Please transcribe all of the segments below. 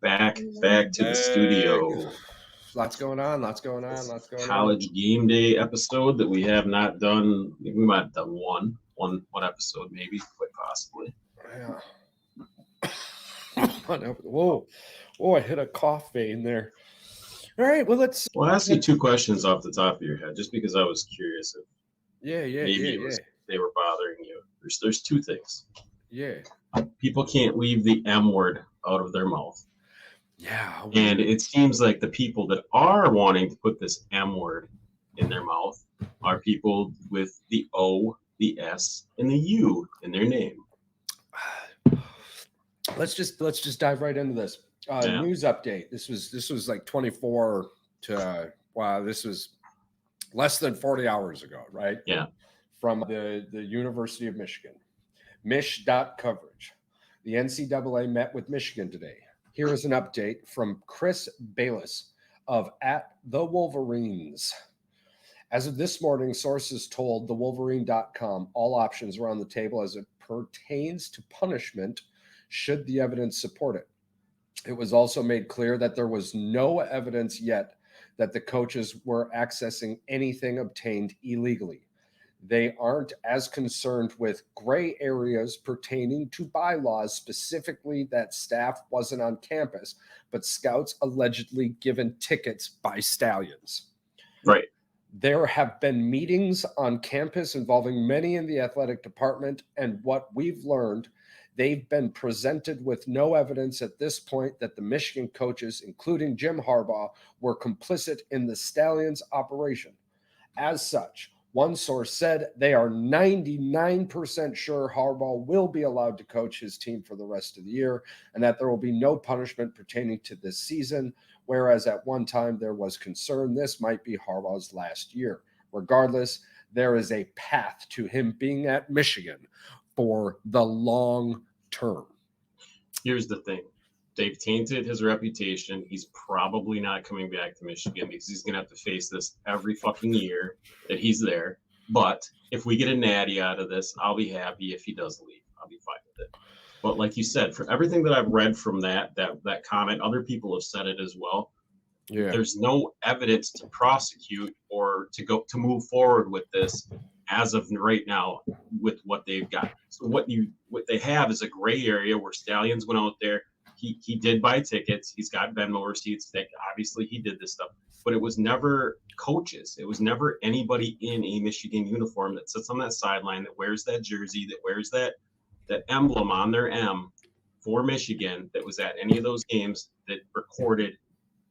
back to the studio. Lots going on. College game day episode that we have not done. We might have done one episode, maybe, quite possibly. Yeah. Whoa, I hit a cough vein there. All right, well, I'll ask you two questions off the top of your head, just because I was curious if they were bothering you. There's two things. Yeah. People can't leave the M word out of their mouth. Yeah. And it seems like the people that are wanting to put this M word in their mouth are people with the O, the S, and the U in their name. Let's just dive right into this. News update. This was like 24 to this was less than 40 hours ago, right? Yeah. From the University of Michigan. Mish.coverage. The NCAA met with Michigan today. Here is an update from Chris Bayless of @TheWolverines. As of this morning, sources told thewolverine.com all options are on the table as it pertains to punishment should the evidence support it. It was also made clear that there was no evidence yet that the coaches were accessing anything obtained illegally. They aren't as concerned with gray areas pertaining to bylaws, specifically that staff wasn't on campus, but scouts allegedly given tickets by Stallions. Right. There have been meetings on campus involving many in the athletic department, and what we've learned, they've been presented with no evidence at this point that the Michigan coaches, including Jim Harbaugh, were complicit in the Stallions operation. As such, one source said they are 99% sure Harbaugh will be allowed to coach his team for the rest of the year and that there will be no punishment pertaining to this season, whereas at one time there was concern this might be Harbaugh's last year. Regardless, there is a path to him being at Michigan for the long term. Here's the thing. They've tainted his reputation. He's probably not coming back to Michigan because he's going to have to face this every fucking year that he's there. But if we get a natty out of this, I'll be happy. If he does leave, I'll be fine with it. But like you said, for everything that I've read from that comment, other people have said it as well. Yeah. There's no evidence to prosecute or to move forward with this as of right now with what they've got. So what they have is a gray area where Stallions went out there. He did buy tickets. He's got Venmo receipts. Obviously, he did this stuff. But it was never coaches. It was never anybody in a Michigan uniform that sits on that sideline, that wears that jersey, that wears that emblem on their M for Michigan, that was at any of those games, that recorded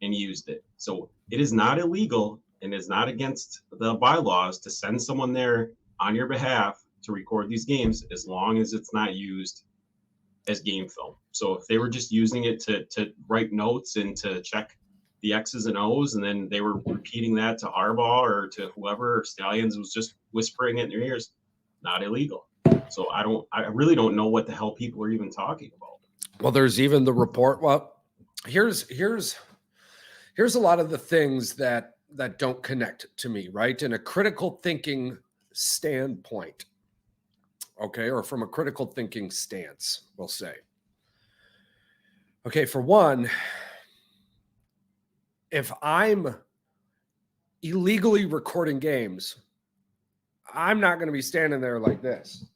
and used it. So it is not illegal and is not against the bylaws to send someone there on your behalf to record these games, as long as it's not used as game film. So if they were just using it to write notes and to check the X's and O's, and then they were repeating that to Harbaugh or to whoever, Stallions was just whispering it in their ears, not illegal. So I really don't know what the hell people are even talking about. Well, there's even the report. Well, here's a lot of the things that don't connect to me, right? In a critical thinking standpoint. Okay, or from a critical thinking stance, we'll say. Okay, for one, if I'm illegally recording games, I'm not going to be standing there like this.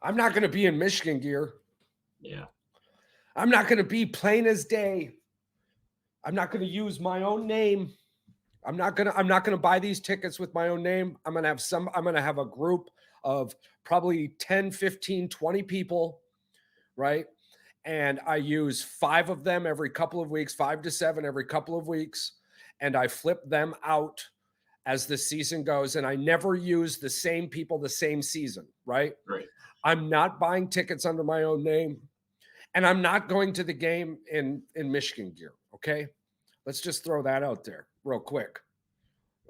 I'm not going to be in Michigan gear. Yeah. I'm not going to be plain as day. I'm not going to use my own name. I'm not gonna buy these tickets with my own name. I'm gonna have a group of probably 10, 15, 20 people, right? And I use 5 of them every couple of weeks, 5 to 7 every couple of weeks, and I flip them out as the season goes. And I never use the same people the same season, right? Right. I'm not buying tickets under my own name, and I'm not going to the game in Michigan gear. Okay, let's just throw that out there real quick.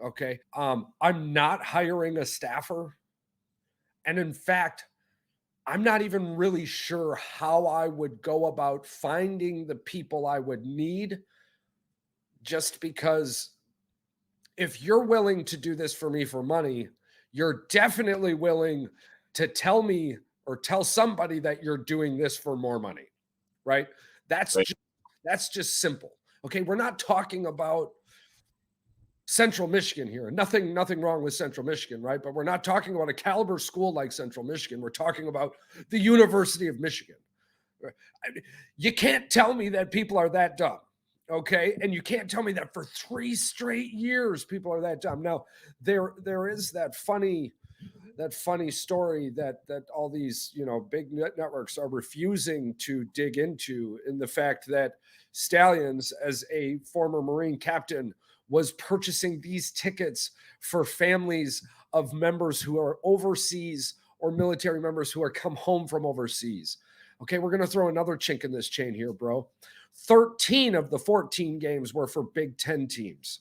Okay. I'm not hiring a staffer. And in fact, I'm not even really sure how I would go about finding the people I would need, just because if you're willing to do this for me for money, you're definitely willing to tell me or tell somebody that you're doing this for more money, right? That's Right. that's just simple. Okay, we're not talking about Central Michigan here. Nothing wrong with Central Michigan, right? But we're not talking about a caliber school like Central Michigan. We're talking about the University of Michigan. You can't tell me that people are that dumb. Okay. And you can't tell me that for 3 straight years people are that dumb. Now, there is that funny story that all these, you know, big networks are refusing to dig into, in the fact that Stallions, as a former Marine captain, was purchasing these tickets for families of members who are overseas, or military members who are come home from overseas. Okay, we're going to throw another chink in this chain here, bro. 13 of the 14 games were for Big Ten teams.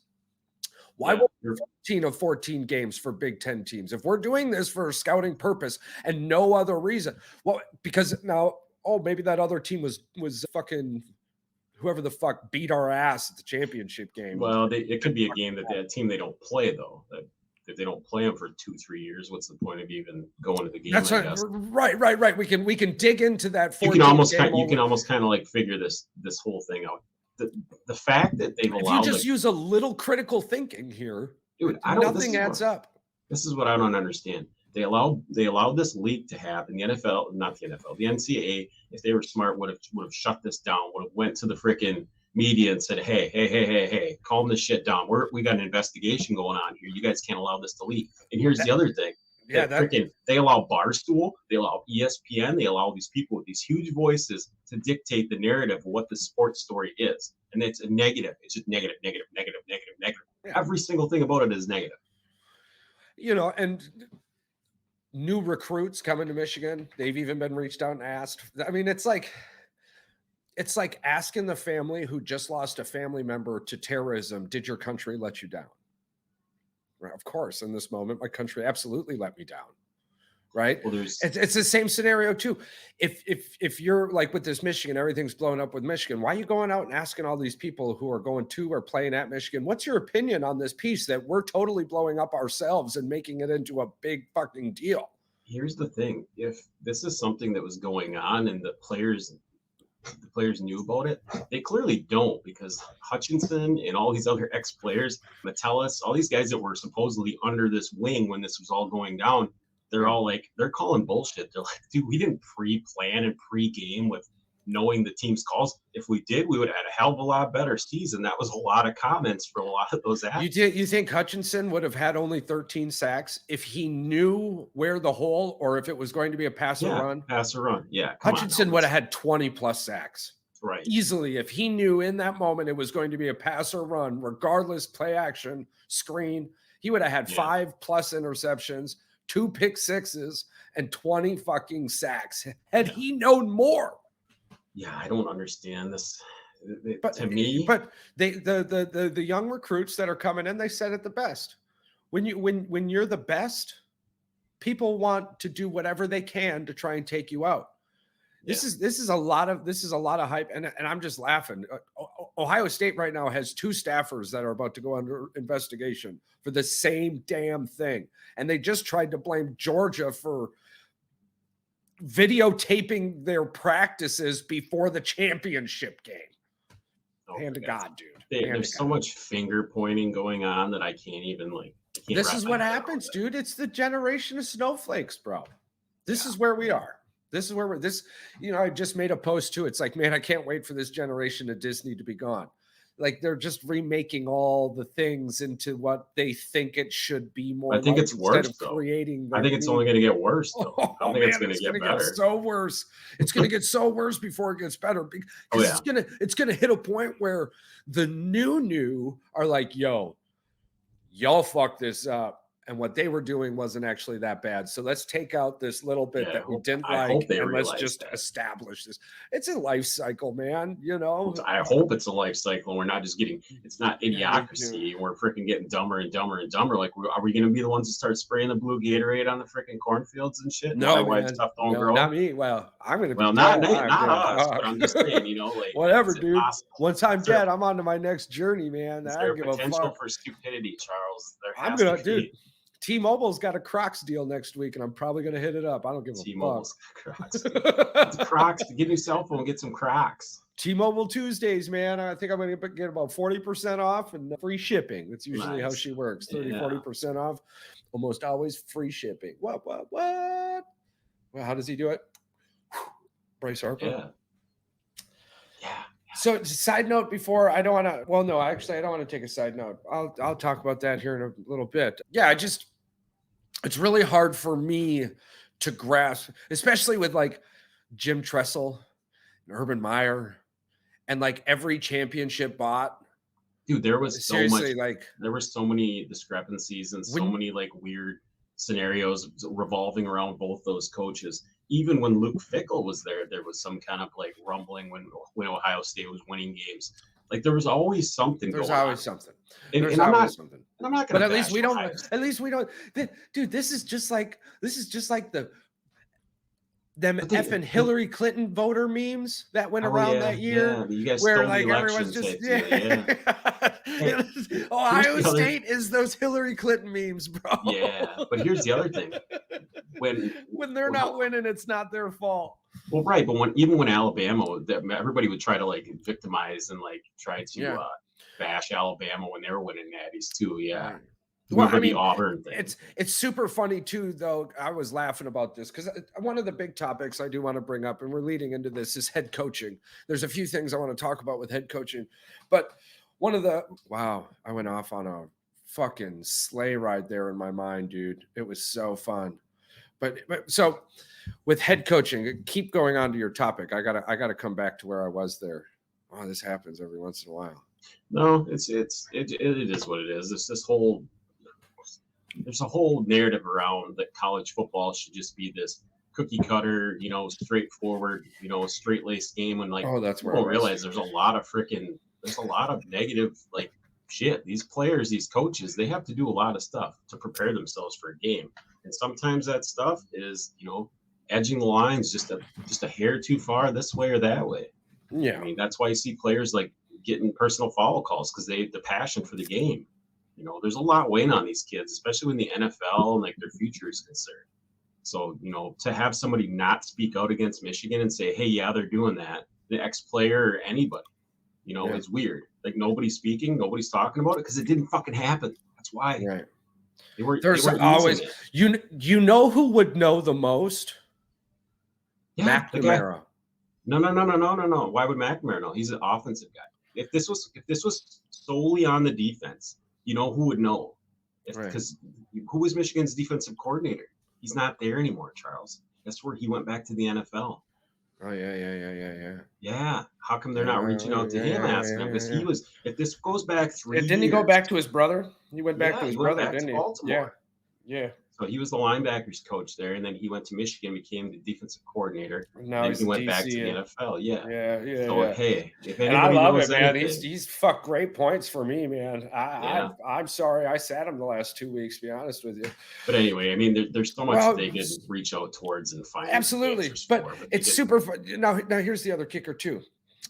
Why were 14 of 14 games for Big Ten teams? If we're doing this for a scouting purpose and no other reason, well, because now, maybe that other team was fucking whoever the fuck beat our ass at the championship game. Well, it could be a game that team they don't play, though. That if they don't play them for 2-3 years, what's the point of even going to the game? That's right. We can dig into that. You can almost kind of like figure this whole thing out. The fact that they've allowed, if you just use a little critical thinking here, dude, nothing adds up. This is what I don't understand. They allowed this leak to happen. The NFL, not the NFL, the NCAA, if they were smart, would have shut this down. Would have went to the freaking media and said, hey, calm this shit down. We got an investigation going on here. You guys can't allow this to leak. And here's the other thing. Yeah, they allow Barstool, they allow ESPN, they allow these people with these huge voices to dictate the narrative of what the sports story is. And it's a negative. It's just negative. Yeah. Every single thing about it is negative. You know, and new recruits coming to Michigan, they've even been reached out and asked. I mean, it's like asking the family who just lost a family member to terrorism, did your country let you down? Right? Of course, in this moment, my country absolutely let me down. Right? Well, it's the same scenario too. If you're like with this Michigan, everything's blown up with Michigan. Why are you going out and asking all these people who are going to or playing at Michigan, what's your opinion on this piece that we're totally blowing up ourselves and making it into a big fucking deal? Here's the thing: if this is something that was going on and the players knew about it, they clearly don't, because Hutchinson and all these other ex-players, Metellus, all these guys that were supposedly under this wing when this was all going down, they're all like, they're calling bullshit. They're like, dude, we didn't pre-plan and pre-game with knowing the team's calls. If we did, we would have had a hell of a lot better season. That was a lot of comments from a lot of those athletes. You think Hutchinson would have had only 13 sacks if he knew where the hole, or if it was going to be a pass or run? Pass or run, yeah. Hutchinson would have had 20 plus sacks. Right. Easily, if he knew in that moment it was going to be a pass or run, regardless, play action, screen, he would have had 5+ interceptions, 2 pick sixes, and 20 fucking sacks. Had he known more. Yeah, I don't understand this. But the young recruits that are coming in, they said it the best. When you're the best, people want to do whatever they can to try and take you out. This is a lot of hype, and I'm just laughing. Ohio State right now has 2 staffers that are about to go under investigation for the same damn thing, and they just tried to blame Georgia for videotaping their practices before the championship game. Hand to God, dude. There's so much finger pointing going on that I can't even This is what happens, dude. It's the generation of snowflakes, bro. This is where we are. This is where I just made a post too. It's like, man, I can't wait for this generation of Disney to be gone. Like, they're just remaking all the things into what they think it should be more. I think it's worse, though. I think it's only going to get worse, though. I don't think it's going to get better. Get so worse. It's going to get so worse before it gets better. Because it's going to hit a point where the new are like, yo, y'all fucked this up. And what they were doing wasn't actually that bad. So let's take out this little bit that we didn't like, and let's just establish this. It's a life cycle, man. You know, I hope it's a life cycle. And we're not just it's not idiocracy. We're freaking getting dumber and dumber and dumber. Like, are we going to be the ones to start spraying the blue Gatorade on the freaking cornfields and shit? No, not me. Well, I'm going to be not us, but I'm just saying, whatever, dude. Once I'm dead, I'm on to my next journey, man. I don't give a fuck. Potential for stupidity, Charles. I'm going to, dude. T-Mobile's got a Crocs deal next week, and I'm probably going to hit it up. I don't give a T-Mobile's fuck. Crocs. It's Crocs. Get a new cell phone. Get some Crocs. T-Mobile Tuesdays, man. I think I'm going to get about 40% off and free shipping. That's usually how she works. 40% off. Almost always free shipping. What? Well, how does he do it? Bryce Harper? Yeah. So, side note before, I don't want to, well, no, actually, I don't want to take a side note. I'll talk about that here in a little bit. Yeah, it's really hard for me to grasp, especially with like Jim Tressel and Urban Meyer and like every championship bot. Dude, there was seriously there were so many discrepancies and so many like weird scenarios revolving around both those coaches. Even when Luke Fickell was there, there was some kind of like rumbling when Ohio State was winning games. Like there was always something. There's always something. And I'm not going to. But at least we don't. At least we don't. Dude, this is just like them effing Hillary Clinton voter memes that went around that year, you guys where like everyone's just Ohio State is those Hillary Clinton memes, bro. Yeah, but here's the other thing: when they're not winning, it's not their fault. Well, right, but even when Alabama, everybody would try to like victimize and like try to bash Alabama when they were winning natties too. Yeah. Right. Well, I mean, Auburn thing. It's super funny too, though. I was laughing about this because one of the big topics I do want to bring up, and we're leading into this, is head coaching. There's a few things I want to talk about with head coaching, but I went off on a fucking sleigh ride there in my mind, dude. It was so fun. But so with head coaching, keep going on to your topic. I gotta come back to where I was there. Oh, this happens every once in a while. No, it is what it is. There's a whole narrative around that college football should just be this cookie cutter, straightforward, straight laced game. When like people realize there's a lot of negative like shit. These players, these coaches, they have to do a lot of stuff to prepare themselves for a game, and sometimes that stuff is edging the lines just a hair too far this way or that way. Yeah, I mean that's why you see players like getting personal foul calls because the passion for the game. There's a lot weighing on these kids, especially when the NFL and like their future is concerned. So, to have somebody not speak out against Michigan and say, hey, yeah, they're doing that, the ex-player or anybody, it's weird. Like nobody's speaking, nobody's talking about it because it didn't fucking happen. That's why. Right. There's always, who would know the most? Yeah, McNamara. No. Why would McNamara know? He's an offensive guy. If this was solely on the defense, who would know? Because who was Michigan's defensive coordinator? He's not there anymore, Charles. That's where he went back to the NFL. Oh, yeah. Yeah. How come they're not reaching out to him, asking him? Because he was, if this goes back 3 years. Didn't he go back to his brother? He went back to his brother, didn't he? Baltimore. Yeah. So he was the linebackers coach there, and then he went to Michigan, became the defensive coordinator. Now he went back to the NFL. Yeah. So hey, if anybody and I love knows it, man. anything, He's fucked great points for me, man. I'm sorry I sat him the last 2 weeks. To be honest with you. But anyway, I mean, there's so much they could reach out towards and find. Absolutely, but it's super fun. Now here's the other kicker too.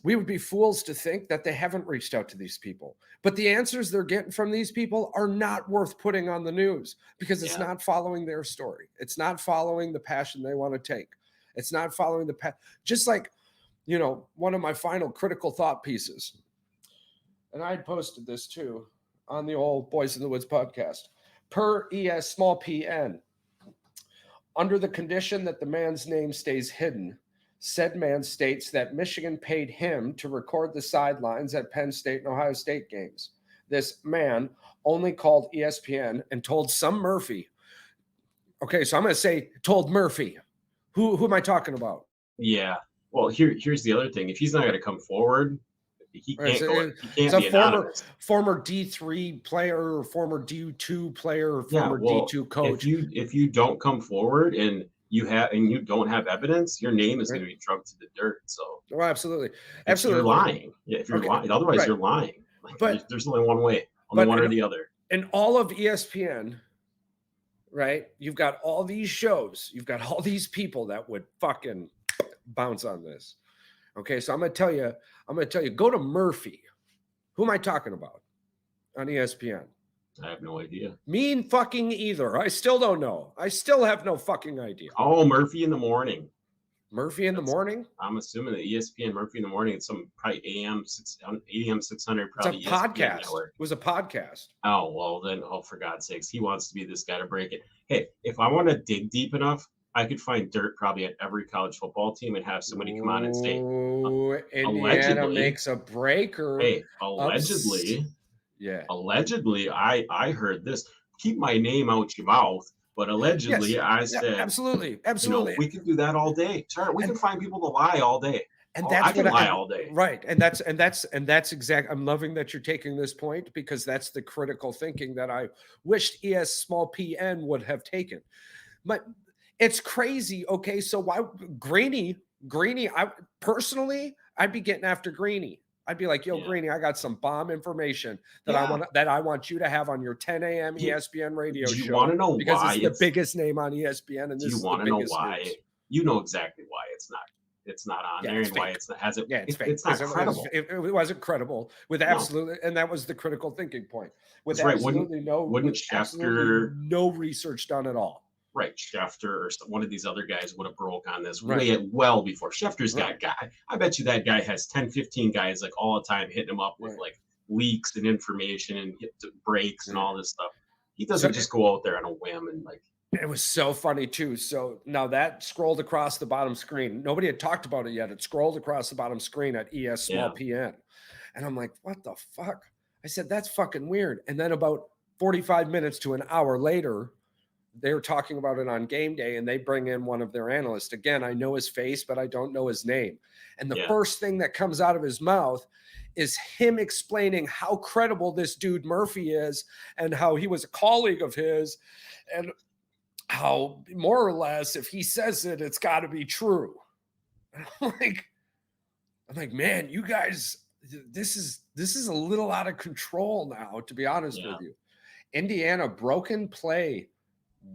We would be fools to think that they haven't reached out to these people. But the answers they're getting from these people are not worth putting on the news because it's not following their story. It's not following the passion they want to take. It's not following just like, one of my final critical thought pieces. And I posted this too on the old Boys in the Woods podcast. Per ES small PN, under the condition that the man's name stays hidden, said man states that Michigan paid him to record the sidelines at Penn State and Ohio State games. This man only called ESPN and told some Murphy. Okay, so I'm going to say told Murphy. Who am I talking about? Yeah. Well, here's the other thing. If he's not going to come forward, he can't go. He can't be anonymous. Former D3 player, or former D2 player, or former D2 coach. If you don't come forward and you don't have evidence, your name is going to be drugged to the dirt. So, absolutely. You're lying. Yeah, if you're lying, otherwise you're lying. Like, but there's only one way, one or the other. And all of ESPN, right? You've got all these shows, you've got all these people that would fucking bounce on this. Okay, so I'm gonna tell you, go to Murphy. Who am I talking about on ESPN? I have no idea. Mean fucking either. I still don't know. I still have no fucking idea. Oh, Murphy in the morning. Murphy in the morning? I'm assuming that ESPN Murphy in the morning. It's some probably AM 600. Probably It's a ESPN podcast. network. It was a podcast. Oh, well then, for God's sakes, he wants to be this guy to break it. Hey, if I want to dig deep enough, I could find dirt probably at every college football team and have somebody come on and say, Indiana makes a breaker. Hey, allegedly, I heard this. Keep my name out your mouth. But allegedly, I said, absolutely. We can do that all day. Sure, we can find people to lie all day. And I can lie all day. Right. And that's exact. I'm loving that you're taking this point, because that's the critical thinking that I wished ES_PN would have taken. But it's crazy. Okay. So why Greeny, I'd be getting after Greeny. I'd be like, yo, Greeny, I got some bomb information that I want you to have on your 10 a.m. ESPN radio show. Do you want to know because why? It's the biggest name on ESPN, and this do you want to know why? News. You know exactly why it's not on there, and why it's not hasn't. Yeah, it's fake. It's not credible. It wasn't credible with absolutely, and that was the critical thinking point. With That's absolutely no research done at all. Right, Schefter or one of these other guys would have broke on this well before. Schefter's got guy. I bet you that guy has 10, 15 guys like all the time hitting him up with like leaks and information and breaks and all this stuff. He doesn't just go out there on a whim and like. It was so funny too. So now that scrolled across the bottom screen. Nobody had talked about it yet. It scrolled across the bottom screen at ES_PN. And I'm like, what the fuck? I said, that's fucking weird. And then about 45 minutes to an hour later, they were talking about it on Game Day, and they bring in one of their analysts. Again, I know his face, but I don't know his name. And the first thing that comes out of his mouth is him explaining how credible this dude Murphy is, and how he was a colleague of his, and how more or less, if he says it, it's got to be true. I'm like, man, you guys, this is a little out of control now, to be honest with you. Indiana, broken play.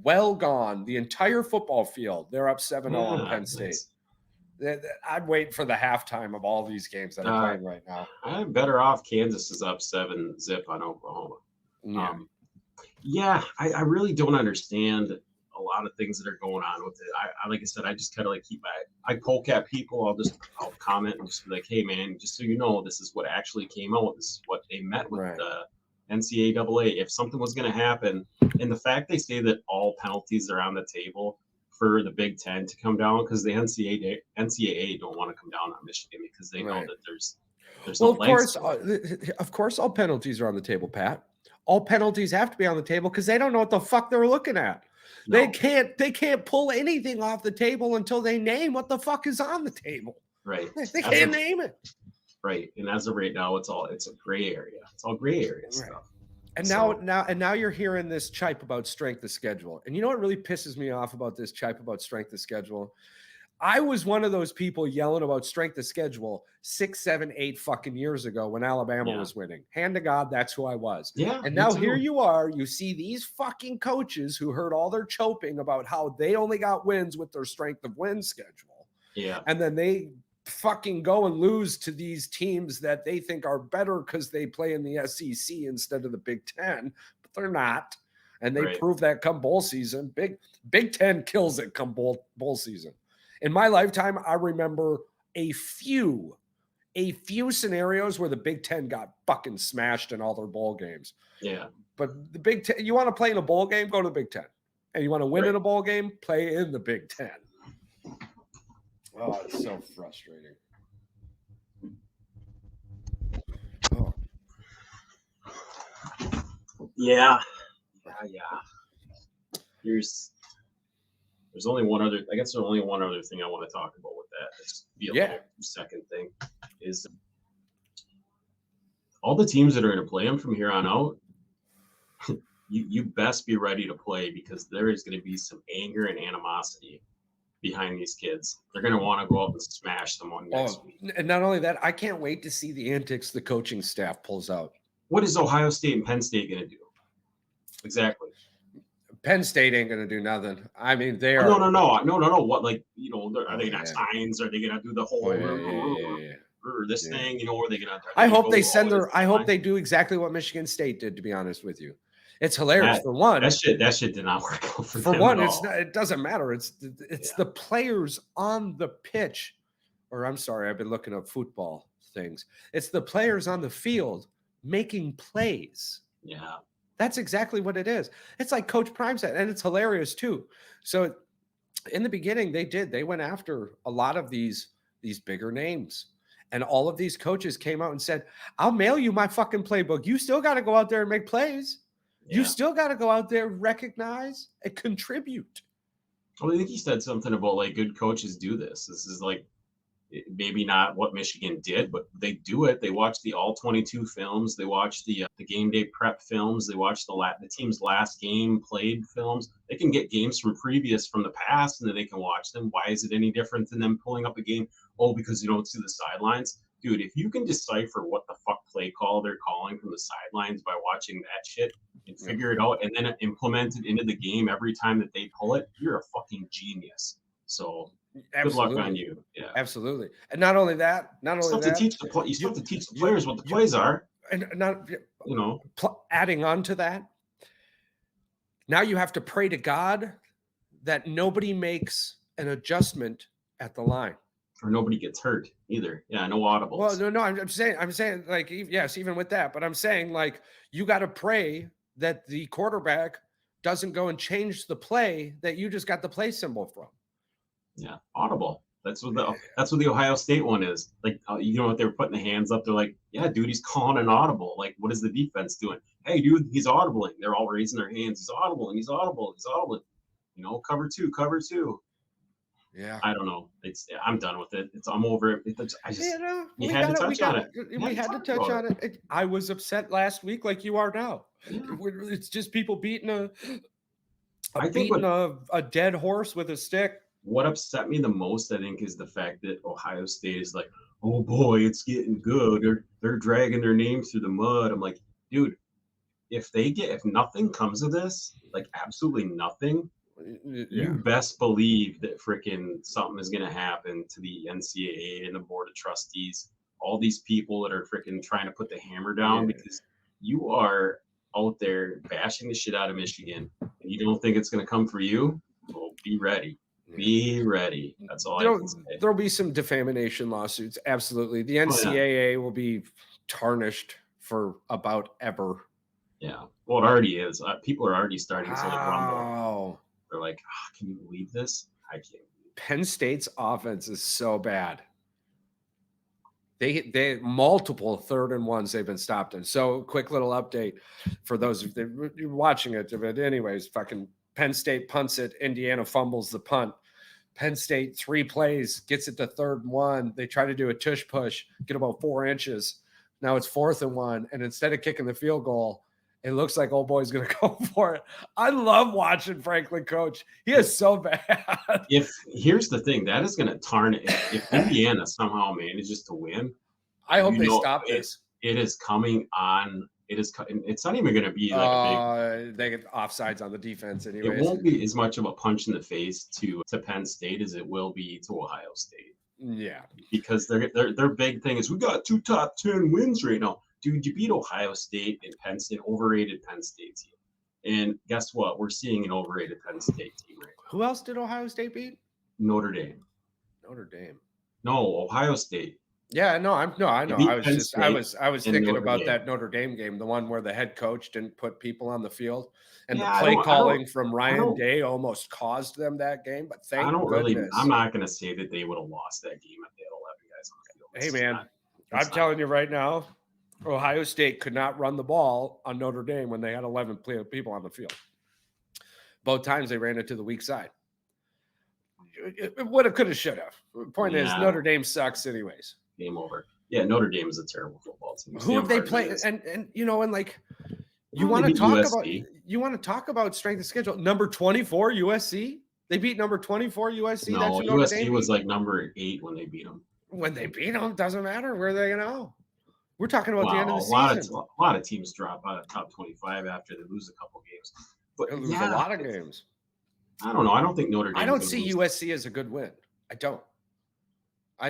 Well gone. The entire football field. They're up 7-0 in Penn State. I'd wait for the halftime of all these games that are playing right now. I'm better off. Kansas is up 7-0 on Oklahoma. I really don't understand a lot of things that are going on with it. I like I said, I just kind of like I poke at people. I'll comment and just be like, hey man, just so you know, this is what actually came out. This is what they met with the NCAA. If something was going to happen, and the fact they say that all penalties are on the table for the Big Ten to come down, because the NCAA don't want to come down on Michigan because they know that there's well, of course, all penalties are on the table, Pat. All penalties have to be on the table because they don't know what the fuck they're looking at. No. They can't pull anything off the table until they name what the fuck is on the table. Right. They can't name it. Right. And as of right now, it's a gray area. It's all gray area stuff. And now you're hearing this chipe about strength of schedule. And you know what really pisses me off about this chipe about strength of schedule? I was one of those people yelling about strength of schedule 6, 7, 8 fucking years ago when Alabama was winning. Hand to God, that's who I was. Yeah. And now here you are. You see these fucking coaches who heard all their choping about how they only got wins with their strength of win schedule. Yeah. And then they fucking go and lose to these teams that they think are better because they play in the SEC instead of the Big Ten, but they're not. And they prove that come bowl season. Big Ten kills it come bowl season. In my lifetime, I remember a few scenarios where the Big Ten got fucking smashed in all their bowl games. Yeah. But the Big Ten, you want to play in a bowl game, go to the Big Ten. And you want to win in a bowl game, play in the Big Ten. Oh, it's so frustrating. Oh. Yeah. There's only one other. I guess there's only one other thing I want to talk about with that. It's the little second thing is all the teams that are going to play them from here on out. You best be ready to play, because there is going to be some anger and animosity behind these kids. They're going to want to go up and smash someone next week. And not only that, I can't wait to see the antics the coaching staff pulls out. What is Ohio State and Penn State going to do? Exactly. Penn State ain't going to do nothing. I mean, they are. No. What, like, you know, are they going to have signs? Are they going to do the whole this thing? You know, are they going to? I hope they send their. I hope they do exactly what Michigan State did. To be honest with you, It's hilarious. That For one, that shit did not work out for for them at one, it's all. not, it doesn't matter. It's Yeah. the players on the pitch, or I'm sorry, I've been looking up football things. It's the players on the field making plays. Yeah. That's exactly what it is. It's like Coach Prime said, and it's hilarious too. So in the beginning, they went after a lot of these bigger names. And all of these coaches came out and said, I'll mail you my fucking playbook. You still got to go out there and make plays. You Yeah. still got to go out there, recognize, and contribute. Well, I think you said something about like good coaches do this. This is like maybe not what Michigan did, but they do it. They watch the all 22 films. They watch the game day prep films. They watch the team's last game played films. They can get games from the past, and then they can watch them. Why is it any different than them pulling up a game? Oh, because you don't see the sidelines. Dude, if you can decipher what the fuck play call they're calling from the sidelines by watching that shit and figure it out and then implement it into the game every time that they pull it, you're a fucking genius. So good luck on Absolutely. you. Yeah. Absolutely. And not only that, You still have to teach the players what the you- plays are. and not You know, adding on to that, now you have to pray to God that nobody makes an adjustment at the line. or nobody gets hurt either. Yeah, no audibles. Well, no, I'm saying, like, yes, even with that, but I'm saying, like, you got to pray that the quarterback doesn't go and change the play that you just got the play symbol from. Yeah, audible. That's what the Ohio State one is. Like, you know what they were putting the hands up? They're like, yeah, dude, he's calling an audible. Like, what is the defense doing? Hey, dude, he's audibling. They're all raising their hands. He's audibling. He's audibling. He's audibling. You know, cover two, cover two. Yeah. I don't know. I'm done with it. I'm over it. We had to touch on it. We had to touch on it. I was upset last week, like you are now. Yeah. It's just people beating a dead horse with a stick. What upset me the most, I think, is the fact that Ohio State is like, oh boy, it's getting good. They're dragging their names through the mud. I'm like, dude, if nothing comes of this, like absolutely nothing, you best believe that freaking something is gonna happen to the NCAA and the board of trustees, all these people that are freaking trying to put the hammer down because you are out there bashing the shit out of Michigan and you don't think it's gonna come for you. Well, be ready. Be ready. That's all I can say. There'll be some defamation lawsuits. Absolutely. The NCAA will be tarnished for about ever. Yeah. Well, it already is. People are already starting to like rumble. They're like, can you believe this? I can't. Penn State's offense is so bad. They multiple 3rd and 1s they've been stopped in. So quick little update for those of you watching it. But anyways, fucking Penn State punts it. Indiana fumbles the punt. Penn State 3 plays, gets it to 3rd and 1. They try to do a tush push, get about 4 inches. Now it's 4th and 1. And instead of kicking the field goal, it looks like old boy's going to go for it. I love watching Franklin coach. He is so bad. Here's the thing, that is going to tarnish. If Indiana somehow manages to win, I hope they stop this. It is coming on. It's not even going to be like a big. They get offsides on the defense anyways. It won't be as much of a punch in the face to Penn State as it will be to Ohio State. Yeah, because their big thing is we got 2 top 10 wins right now. Dude, you beat Ohio State and Penn State, overrated Penn State team. And guess what? We're seeing an overrated Penn State team right now. Who else did Ohio State beat? Notre Dame. No, Ohio State. Yeah, no, I know. I was thinking about that Notre Dame game, the one where the head coach didn't put people on the field, and the play calling from Ryan Day almost caused them that game. But thank goodness. I'm not going to say that they would have lost that game if they had 11 guys on the field. Hey, man, I'm telling you right now, Ohio State could not run the ball on Notre Dame when they had 11 people on the field. Both times they ran it to the weak side. It would have, could have, should have. Point is, Notre Dame sucks anyways. Game over. Yeah, Notre Dame is a terrible football team. Who have they played? And you know, and like you want to talk about strength of schedule. Number 24 USC. They beat number 24 USC. No, that's USC was like number 8 when they beat them. When they beat them, doesn't matter where they're gonna go. We're talking about the end of the season. A lot of teams drop out of top 25 after they lose a couple games. But they lose a lot of games. I don't know. I don't think Notre Dame. I don't see USC as a good win. I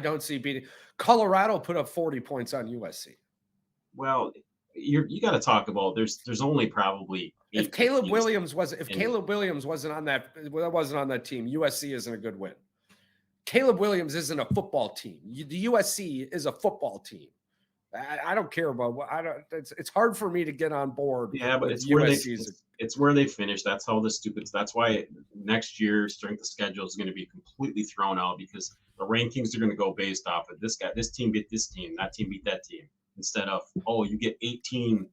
don't see beating. Colorado put up 40 points on USC. Well, you got to talk about there's only probably If 8 Caleb teams Williams wasn't if in- Caleb Williams wasn't on that team, USC isn't a good win. Caleb Williams isn't a football team. The USC is a football team. I don't care about what I don't. It's hard for me to get on board. Yeah, but with it's where they finish. That's how the stupid. That's why next year strength of schedule is going to be completely thrown out because the rankings are going to go based off of this guy. This team beat this team. That team beat that team. Instead of you get 18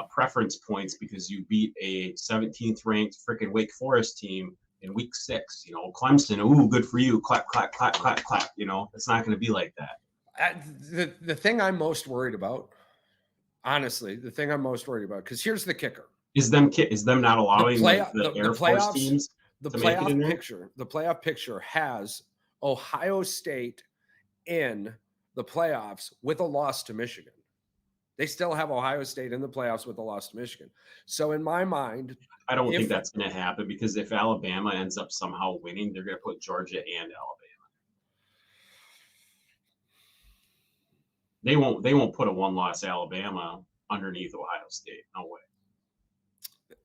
preference points because you beat a 17th ranked freaking Wake Forest team in week 6. Clemson. Ooh, good for you. Clap, clap, clap, clap, clap. It's not going to be like that. The thing I'm most worried about, honestly, because here's the kicker: is them not allowing the Air Force playoffs, teams the to make it in there? The playoff picture has Ohio State in the playoffs with a loss to Michigan. They still have Ohio State in the playoffs with a loss to Michigan. So in my mind, I don't think that's going to happen because if Alabama ends up somehow winning, they're going to put Georgia and Alabama. They won't put a one-loss Alabama underneath Ohio State. No way.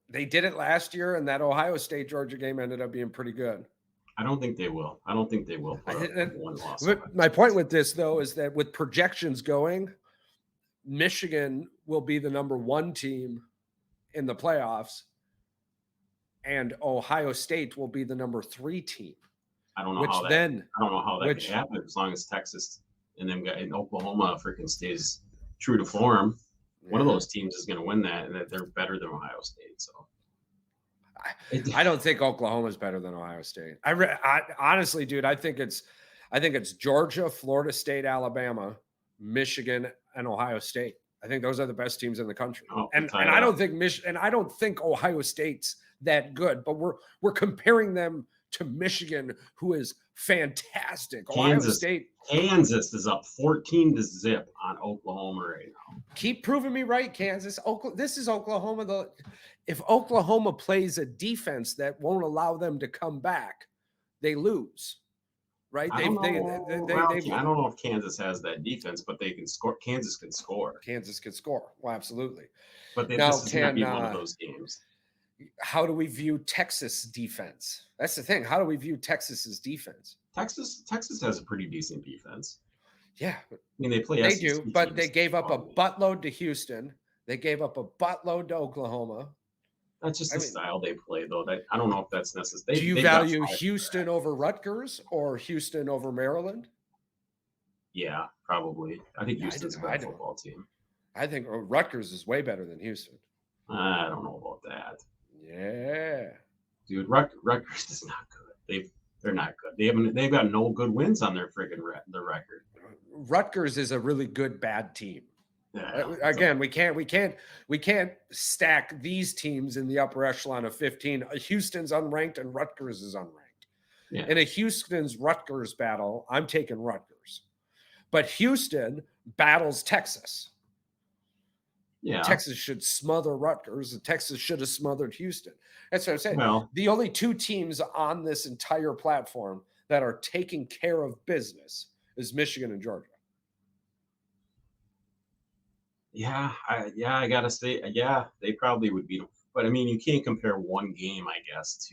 They did it last year, and that Ohio State Georgia game ended up being pretty good. I don't think they will. I don't think they will put a one-loss. My point with this, though, is that with projections going, Michigan will be the number 1 team in the playoffs, and Ohio State will be the number 3 team. I don't know how that can happen as long as Texas and then in Oklahoma freaking stays true to form. One of those teams is going to win that, and that they're better than Ohio State. So I don't think Oklahoma's better than Ohio State. I honestly, dude, I think it's Georgia, Florida State, Alabama, Michigan, and Ohio State. I think those are the best teams in the country. And I don't think Ohio State's that good, but we're comparing them to Michigan, who is fantastic. Ohio State. Kansas is up 14-0 on Oklahoma right now. Keep proving me right, Kansas. This is Oklahoma. If Oklahoma plays a defense that won't allow them to come back, they lose. Right? I don't know if Kansas has that defense, but they can score. Kansas can score. Well, absolutely. But this is going to be one of those games. How do we view Texas defense? That's the thing. How do we view Texas's defense? Texas has a pretty decent defense. Yeah. I mean, they play. They do, but they gave up a buttload to Houston. They gave up a buttload to Oklahoma. That's just the style they play, though. I don't know if that's necessary. Do you value Houston over Rutgers or Houston over Maryland? Yeah, probably. I think Houston's a better football team. I think Rutgers is way better than Houston. I don't know about that. Yeah, dude, Rutgers is not good. They're not good. They've got no good wins on their freaking their record. Rutgers is a really good bad team. Yeah, again, we can't stack these teams in the upper echelon of 15. Houston's unranked and Rutgers is unranked. Yeah. In a Houston's Rutgers battle, I'm taking Rutgers. But Houston battles Texas. Yeah. Texas should smother Rutgers, and Texas should have smothered Houston. That's what I'm saying. Well, the only 2 teams on this entire platform that are taking care of business is Michigan and Georgia. Yeah, I gotta say, they probably would beat them. But I mean, you can't compare one game, I guess,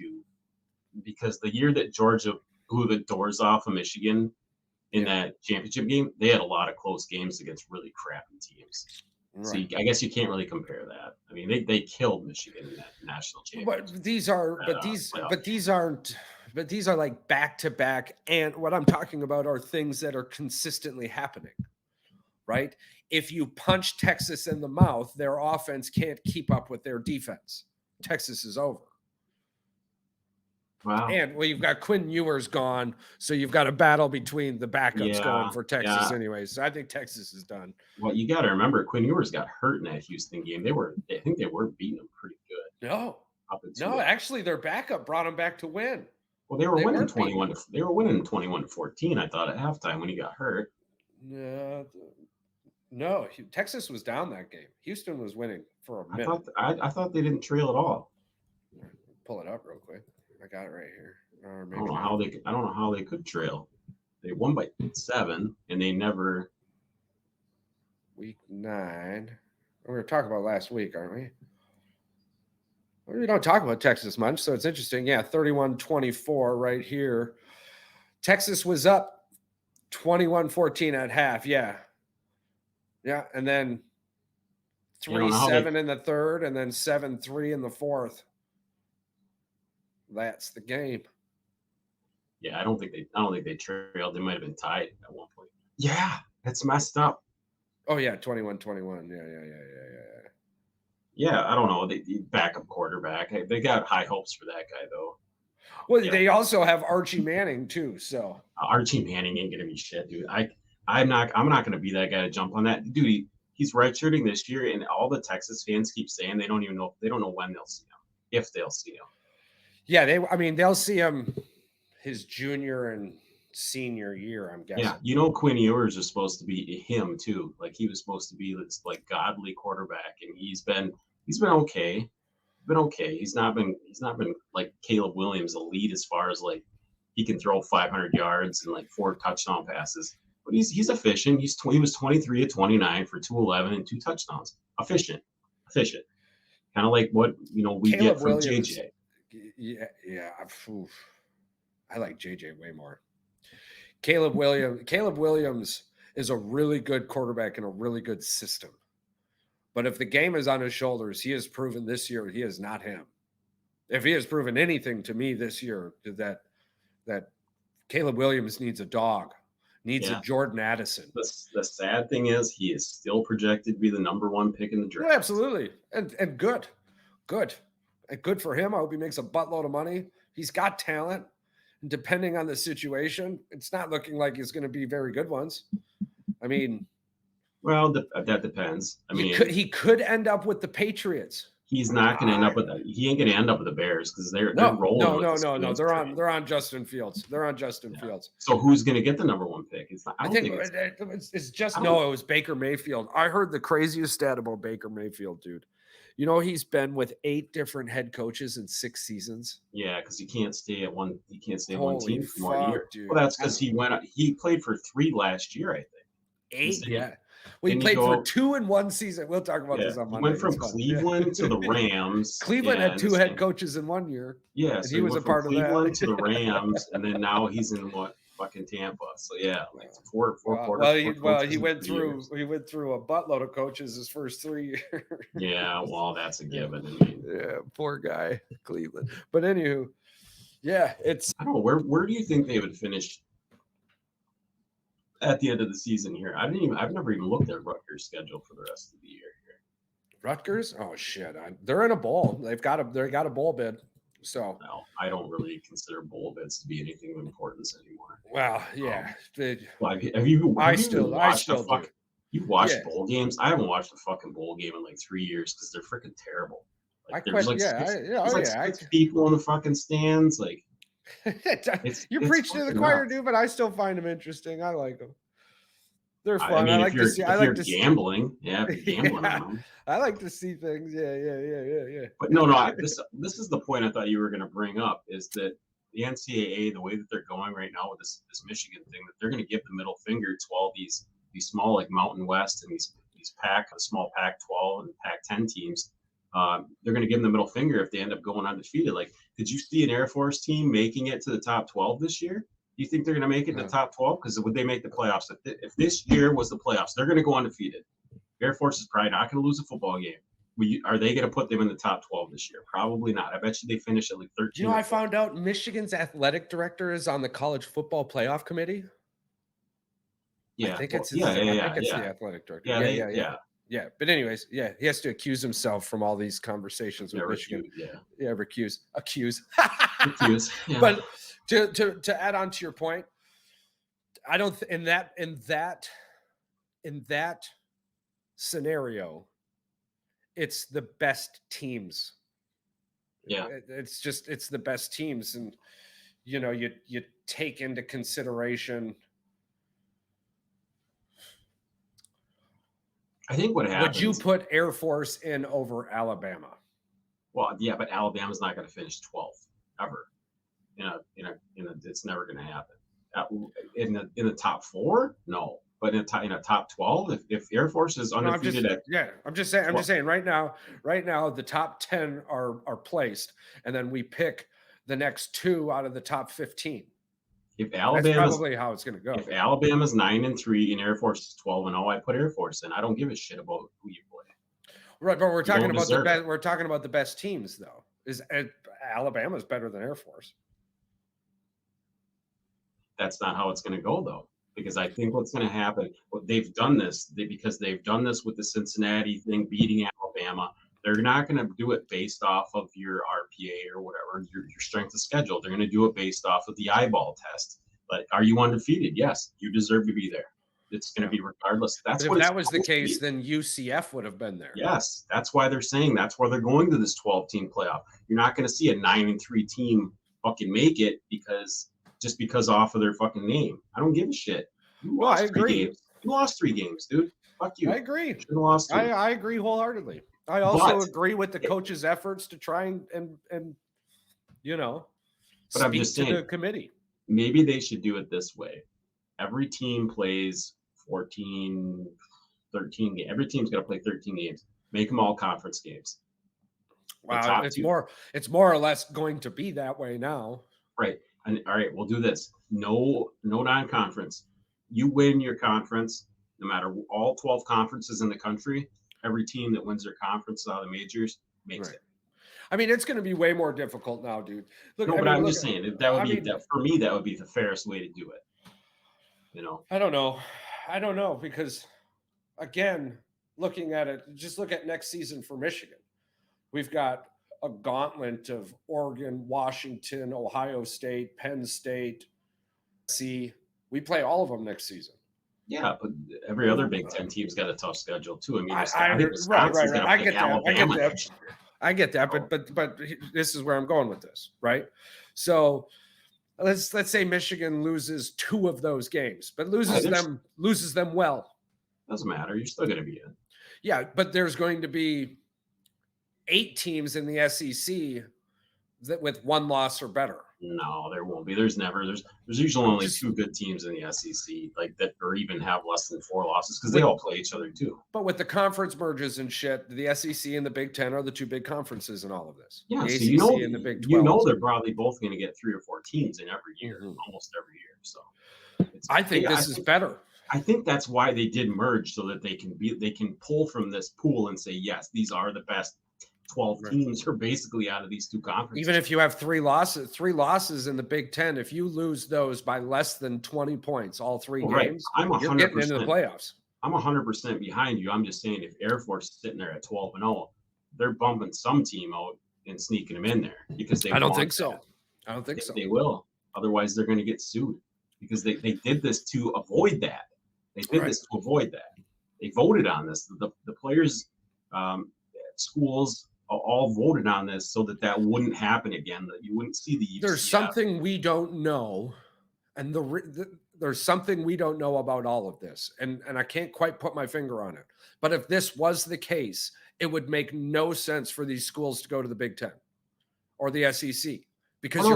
because the year that Georgia blew the doors off of Michigan in that championship game, they had a lot of close games against really crappy teams. Right. So I guess you can't really compare that. I mean, they killed Michigan in that national championship. But these are like back to back. And what I'm talking about are things that are consistently happening, right? If you punch Texas in the mouth, their offense can't keep up with their defense. Texas is over. Wow. And you've got Quinn Ewers gone, so you've got a battle between the backups going for Texas anyways. So I think Texas is done. Well, you got to remember, Quinn Ewers got hurt in that Houston game. I think they were beating them pretty good. No, actually, their backup brought them back to win. Well, they were winning 21. They were winning 21-14. I thought at halftime when he got hurt. No, Texas was down that game. Houston was winning for a minute. I thought they didn't trail at all. Pull it up real quick. I got it right here. Or maybe I don't know how they could trail. They won by 7, and they never. Week 9. We were talking about last week, aren't we? We don't talk about Texas much, so it's interesting. Yeah, 31-24 right here. Texas was up 21-14 at half. Yeah. Yeah. And then You don't know how 3-7 in the third, and then 7-3 in the fourth. That's the game. Yeah, I don't think they trailed. They might have been tied at one point. Yeah, that's messed up. Oh yeah, 21-21. Yeah. Yeah, I don't know. They backup quarterback. They got high hopes for that guy though. Well, Yeah. they also have Archie Manning too. So Archie Manning ain't gonna be shit, dude. I'm not gonna be that guy to jump on that, dude. He's redshirting this year, and all the Texas fans keep saying they don't know when they'll see him, if they'll see him. yeah, they'll see him his junior and senior year, I'm guessing. Yeah, you know Quinn Ewers is supposed to be him too. Like he was supposed to be this like godly quarterback, and he's been okay. He's not been like Caleb Williams elite as far as like he can throw 500 yards and like 4 touchdown passes. But he's efficient. He was 23 of 29 for 211 and 2 touchdowns. Efficient. Kind of like what we Caleb get from Williams, JJ. Yeah. I like JJ way more. Caleb Williams is a really good quarterback in a really good system. But if the game is on his shoulders, he has proven this year he is not him. If he has proven anything to me this year, that Caleb Williams needs a dog, needs a Jordan Addison. The sad thing is he is still projected to be the number 1 pick in the draft. Oh, absolutely. And good. And good for him. I hope he makes a buttload of money. He's got talent. And depending on the situation, it's not looking like he's going to be very good ones. I mean, well, that depends. I mean, he could end up with the Patriots. He's not going to end up with that. He ain't going to end up with the Bears because they're rolling. No. They're on Justin Fields. Fields. So who's going to get the number 1 pick? I think it's just it was Baker Mayfield. I heard the craziest stat about Baker Mayfield, dude. You know, he's been with 8 different head coaches in 6 seasons. Yeah, because he can't stay at one. He can't stay at one team for more year. Dude. Well, that's because he played for 3 last year, I think. 8, yeah. Well, he played for 2 in 1 season. We'll talk about this on Monday. He went from Cleveland to the Rams. Cleveland had 2 head coaches in 1 year. Yeah, so he was a part of that. Cleveland to the Rams, and then now he's in fucking Tampa. So yeah, like 4 quarters. Well, he went through a buttload of coaches his first 3 years. Yeah, well, that's a given. I mean, yeah, poor guy, Cleveland. But anywho, yeah, it's. I don't know where do you think they would finish at the end of the season here? I've never even looked at Rutgers' schedule for the rest of the year here. Rutgers? Oh shit! They're in a bowl. They got a bowl bid. So no, I don't really consider bowl bids to be anything of importance anymore. Well, yeah. Have you? I still do. You've watched bowl games? I haven't watched a fucking bowl game in like 3 years because they're freaking terrible. Like, there's six people in the fucking stands. Like, you preach to the choir, dude, but I still find them interesting. I like them. They're fun. I like to see. I like to gambling. Yeah, gambling. I like to see things. Yeah. But no. This is the point I thought you were going to bring up is that the NCAA, the way that they're going right now with this Michigan thing, that they're going to give the middle finger to all these small like Mountain West and these small Pac-12 and Pac-10 teams. They're going to give them the middle finger if they end up going undefeated. Like, did you see an Air Force team making it to the top 12 this year? Do you think they're going to make it to the top 12? Because would they make the playoffs? If this year was the playoffs, they're going to go undefeated. Air Force is probably not going to lose a football game. Are they going to put them in the top 12 this year? Probably not. I bet you they finish at like 13. I found out Michigan's athletic director is on the college football playoff committee. Yeah, I think it's the athletic director. Yeah, but anyways, he has to accuse himself from all these conversations with Michigan. Accuse. Yeah. But to add on to your point, I don't in that scenario, it's the best teams. Yeah, it's the best teams, and you take into consideration. I think what happens. Would you put Air Force in over Alabama? Well, yeah, but Alabama's not going to finish 12th ever. It's never going to happen. In the top 4, no. But in a top 12, if Air Force is No, undefeated at I'm just saying right now, the top 10 are placed, and then we pick the next 2 out of the top 15. if That's Alabama's probably how it's going to go. if Alabama's 9-3 and Air Force is 12-0, I put Air Force in. I don't give a shit about who you play. Right, but we're talking about the deserve it. best. We're talking about the best teams, though. Alabama's better than Air Force? That's not how it's going to go, though, because I think what's going to happen. They've done this because they've done this with the Cincinnati thing, beating Alabama. They're not going to do it based off of your RPA or whatever, your strength of schedule. They're going to do it based off of the eyeball test. Like, are you undefeated? Yes, you deserve to be there. It's going to be regardless. That's But what if it's that was the supposed to case, be. then UCF would have been there. Yes, that's why they're saying that's why they're going to this 12-team playoff. You're not going to see a 9-3 team fucking make it because off of their fucking name. I don't give a shit. You Well, lost I agree. 3 games. You lost 3 games, dude. Fuck you. I agree. You should've lost 2. I agree wholeheartedly. I also But- agree with the coach's efforts to try and you know, But I'm speak just to saying- the committee. Maybe they should do it this way. Every team plays 14, 13 games. Every team's got to play 13 games. Make them all conference games. Wow, top it's 2. more or less going to be that way now. Right. And all right, we'll do this. No non-conference. You win your conference, no matter all 12 conferences in the country. Every team that wins their conference out of the majors makes Right. it. I mean, it's going to be way more difficult now, dude. Look, No, I but mean, I'm look, just saying that would I be mean- that for me. That would be the fairest way to do it. You know. I don't know because again, looking at it, just look at next season for Michigan. We've got a gauntlet of Oregon, Washington, Ohio State, Penn State. We play all of them next season. Yeah, but every other Big Ten team's got a tough schedule too. I mean, I think Wisconsin's right. gonna I pick get that. Alabama next year. I get that, but this is where I'm going with this, right? So let's say Michigan loses 2 of those games, but loses them well. Doesn't matter. You're still going to be in. Yeah, but there's going to be 8 teams in the SEC that with 1 loss or better. No, there won't be. There's usually only 2 good teams in the SEC, like that, or even have less than 4 losses because they all play each other too. But with the conference merges and shit, the SEC and the Big Ten are the 2 big conferences in all of this. Yeah, the so ACC and the Big 12. they're probably both going to get 3 or 4 teams in every year, almost every year. So I think this is better. I think that's why they did merge, so that they can pull from this pool and say, yes, these are the best 12 teams are basically out of these 2 conferences. Even if you have 3 losses in the Big Ten, if you lose those by less than 20 points, all 3 games, you're getting into the playoffs. I'm 100% behind you. I'm just saying, if Air Force is sitting there at 12-0, they're bumping some team out and sneaking them in there because I don't think so. I don't think so. They will. Otherwise, they're going to get sued because they did this to avoid that. They did this to avoid that. They voted on this. The players, schools all voted on this so that wouldn't happen again. That you wouldn't see the UCF. There's something we don't know, and there's something we don't know about all of this, and I can't quite put my finger on it. But if this was the case, it would make no sense for these schools to go to the Big Ten or the SEC because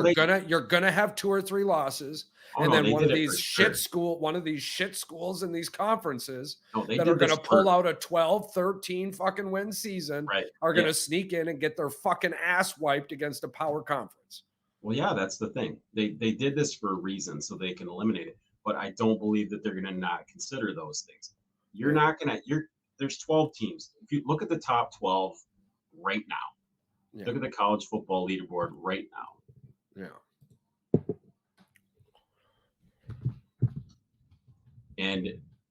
you're gonna have 2 or 3 losses, and then one of these shit schools in these conferences that are going to pull out a 12, 13 fucking win season are going to sneak in and get their fucking ass wiped against a power conference. Well, yeah, that's the thing. They did this for a reason so they can eliminate it. But I don't believe that they're going to not consider those things. There's 12 teams. If you look at the top 12 right now, look at the college football leaderboard right now. Yeah. And